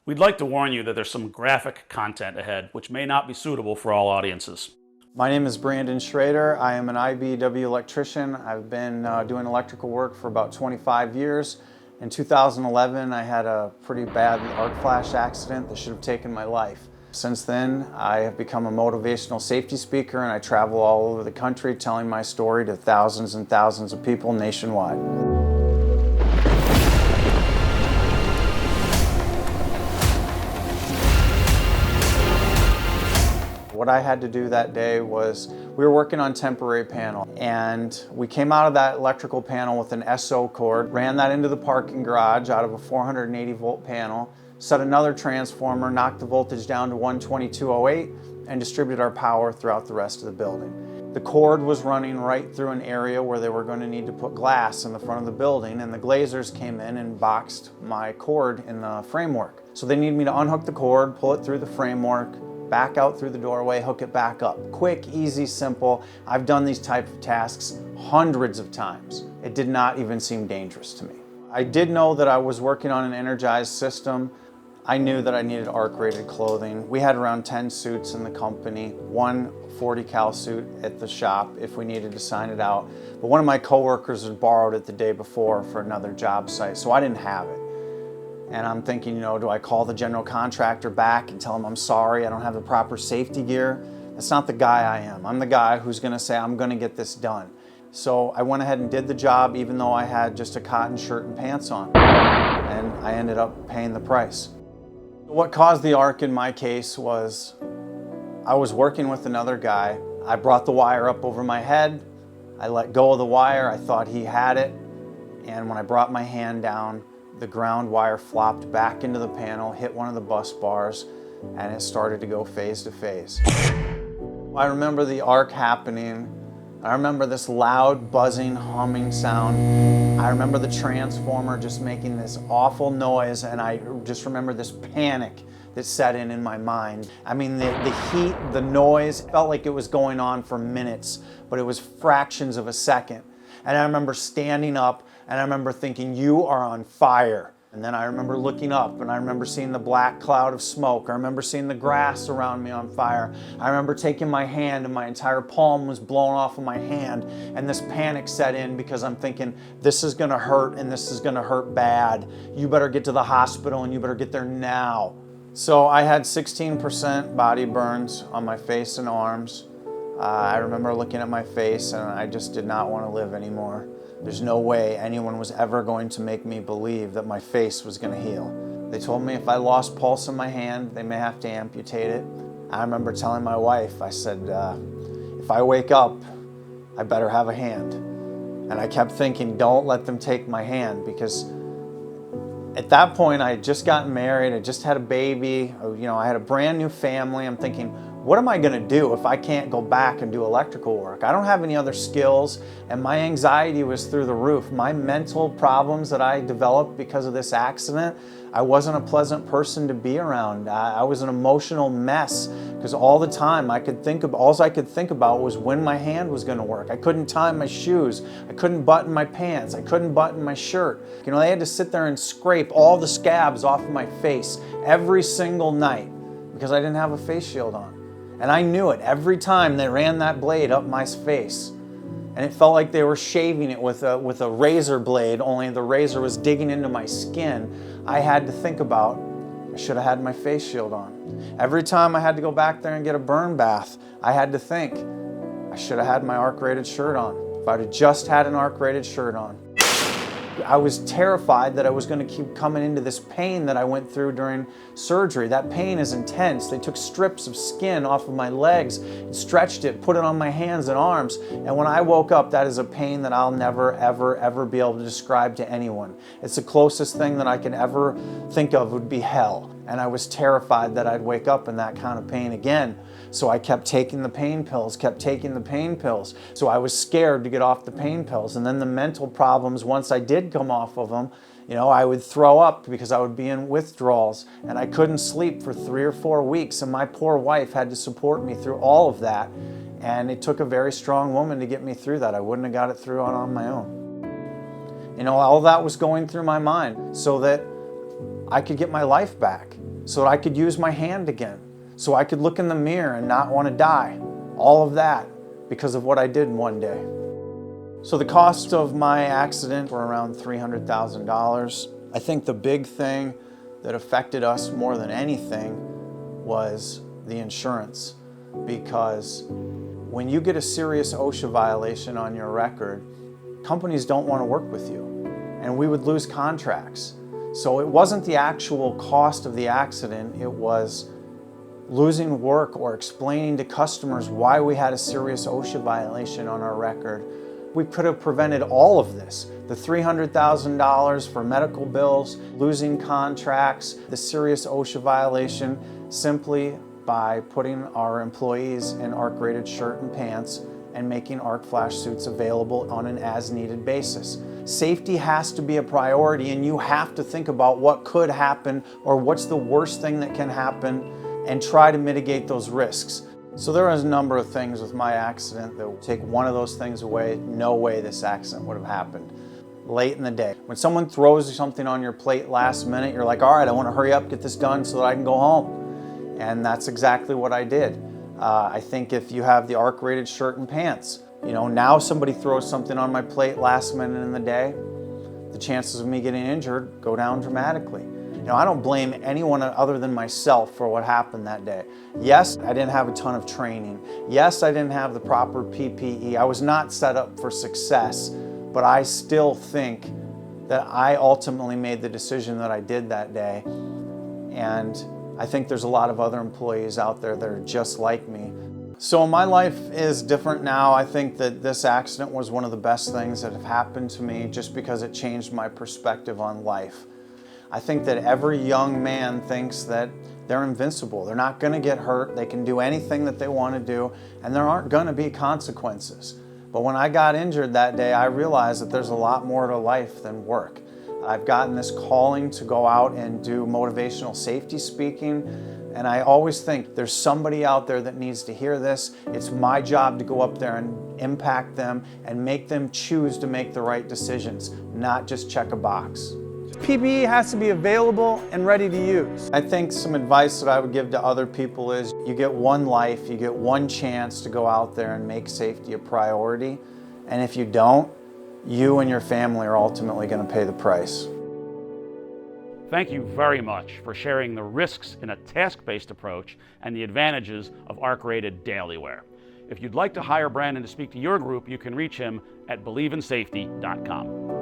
We'd like to warn you that there's some graphic content ahead, which may not be suitable for all audiences. My name is Schroeder. I am an IBEW electrician. I've been doing electrical work for about 25 years. In 2011, I had a pretty bad arc flash accident that should have taken my life. Since then, I have become a motivational safety speaker, and I travel all over the country telling my story to thousands and thousands of people nationwide. What I had to do that day was, we were working on temporary panel, and we came out of that electrical panel with an SO cord, ran that into the parking garage out of a 480 volt panel, set another transformer, knocked the voltage down to 122.08, and distributed our power throughout the rest of the building. The cord was running right through an area where they were going to need to put glass in the front of the building, and the glazers came in and boxed my cord in the framework. So they needed me to unhook the cord, pull it through the framework, back out through the doorway, hook it back up. Quick, easy, simple. I've done these type of tasks hundreds of times. It did not even seem dangerous to me. I did know that I was working on an energized system. I knew that I needed arc-rated clothing. We had around 10 suits in the company, one 40 cal suit at the shop if we needed to sign it out. But one of my coworkers had borrowed it the day before for another job site, so I didn't have it. And I'm thinking, do I call the general contractor back and tell him I'm sorry, I don't have the proper safety gear? That's not the guy I am. I'm the guy who's gonna say, I'm gonna get this done. So I went ahead and did the job even though I had just a cotton shirt and pants on. And I ended up paying the price. What caused the arc in my case was, I was working with another guy. I brought the wire up over my head. I let go of the wire, I thought he had it. And when I brought my hand down, the ground wire flopped back into the panel, hit one of the bus bars, and it started to go phase to phase. I remember the arc happening. I remember this loud, buzzing, humming sound. I remember the transformer just making this awful noise, and I just remember this panic that set in my mind. I mean, the heat, the noise, felt like it was going on for minutes, but it was fractions of a second. And I remember standing up, and I remember thinking, you are on fire. And then I remember looking up, and I remember seeing the black cloud of smoke. I remember seeing the grass around me on fire. I remember taking my hand, and my entire palm was blown off of my hand, and this panic set in because I'm thinking, this is gonna hurt, and this is gonna hurt bad. You better get to the hospital, and you better get there now. So I had 16% body burns on my face and arms. I remember looking at my face, and I just did not want to live anymore. There's no way anyone was ever going to make me believe that my face was going to heal. They told me if I lost pulse in my hand, they may have to amputate it. I remember telling my wife, I said, if I wake up, I better have a hand. And I kept thinking, don't let them take my hand, because at that point I had just gotten married, I just had a baby, I had a brand new family. I'm thinking, what am I gonna do if I can't go back and do electrical work? I don't have any other skills, and my anxiety was through the roof. My mental problems that I developed because of this accident, I wasn't a pleasant person to be around. I was an emotional mess, because all the time all I could think about was when my hand was gonna work. I couldn't tie my shoes, I couldn't button my pants, I couldn't button my shirt. They had to sit there and scrape all the scabs off of my face every single night because I didn't have a face shield on. And I knew it every time they ran that blade up my face. And it felt like they were shaving it with a razor blade, only the razor was digging into my skin. I had to think about, I should have had my face shield on. Every time I had to go back there and get a burn bath, I had to think, I should have had my arc-rated shirt on. If I'd have just had an arc-rated shirt on. I was terrified that I was going to keep coming into this pain that I went through during surgery. That pain is intense. They took strips of skin off of my legs and stretched it, put it on my hands and arms. And when I woke up, that is a pain that I'll never, ever, ever be able to describe to anyone. It's the closest thing that I can ever think of would be hell. And I was terrified that I'd wake up in that kind of pain again. So I kept taking the pain pills, So I was scared to get off the pain pills. And then the mental problems, once I did come off of them, I would throw up because I would be in withdrawals, and I couldn't sleep for 3 or 4 weeks, and my poor wife had to support me through all of that. And it took a very strong woman to get me through that. I wouldn't have got it through on my own. All that was going through my mind so that I could get my life back. so that I could use my hand again, so I could look in the mirror and not want to die. All of that because of what I did in one day. So the cost of my accident were around $300,000. I think the big thing that affected us more than anything was the insurance, because when you get a serious OSHA violation on your record, companies don't want to work with you, and we would lose contracts. So it wasn't the actual cost of the accident, it was losing work or explaining to customers why we had a serious OSHA violation on our record. We could have prevented all of this. The $300,000 for medical bills, losing contracts, the serious OSHA violation, simply by putting our employees in ARC-rated shirt and pants and making arc flash suits available on an as-needed basis. Safety has to be a priority, and you have to think about what could happen or what's the worst thing that can happen and try to mitigate those risks. So there was a number of things with my accident that would take one of those things away. No way this accident would have happened. Late in the day, when someone throws something on your plate last minute, you're like, all right, I want to hurry up, get this done so that I can go home. And that's exactly what I did. I think if you have the ARC-rated shirt and pants, now somebody throws something on my plate last minute in the day, the chances of me getting injured go down dramatically. I don't blame anyone other than myself for what happened that day. Yes, I didn't have a ton of training. Yes, I didn't have the proper PPE. I was not set up for success, but I still think that I ultimately made the decision that I did that day. And I think there's a lot of other employees out there that are just like me. So my life is different now. I think that this accident was one of the best things that have happened to me just because it changed my perspective on life. I think that every young man thinks that they're invincible. They're not going to get hurt. They can do anything that they want to do, and there aren't going to be consequences. But when I got injured that day, I realized that there's a lot more to life than work. I've gotten this calling to go out and do motivational safety speaking, and I always think there's somebody out there that needs to hear this. It's my job to go up there and impact them and make them choose to make the right decisions, not just check a box. PPE has to be available and ready to use. I think some advice that I would give to other people is you get one life, you get one chance to go out there and make safety a priority. And if you don't, you and your family are ultimately going to pay the price. Thank you very much for sharing the risks in a task-based approach and the advantages of ARC-rated daily wear. If you'd like to hire Brandon to speak to your group, you can reach him at believinsafety.com.